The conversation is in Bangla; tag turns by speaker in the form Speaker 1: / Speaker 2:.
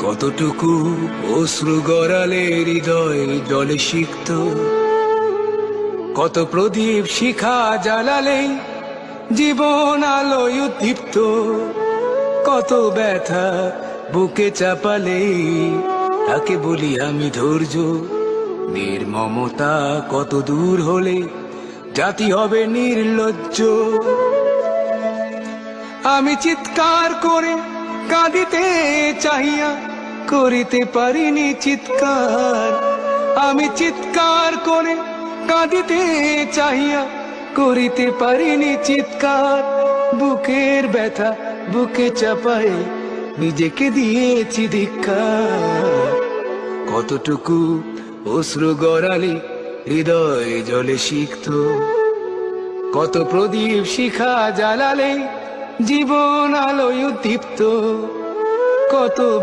Speaker 1: কতটুকু অশ্রু গড়ালে হৃদয় জলে সিক্ত, কত প্রদীপ শিখা জ্বালালে জীবন আলোয় উদ্দীপ্ত, কত ব্যথা বুকে চাপালে তাকে বলি আমি ধৈর্য। নির্মমতা কত দূর হলে জাতি হবে নির্লজ্জ। আমি চিৎকার করে কাঁদিতে চাহিয়া করিতে পারিনি চিৎকার। আমি চিৎকার করে কাঁদিতে চাহিয়া করিতে পারিনি চিৎকার। বুকের ব্যথা বুকে চাপায় নিজেকে দিয়েছি ধিক্কার। কতটুকু অশ্রু গড়ালে হৃদয় জলে সিক্ত, কত প্রদীপ শিখা জ্বালালে জীবন আলোয় উদ্দীপ্ত, কত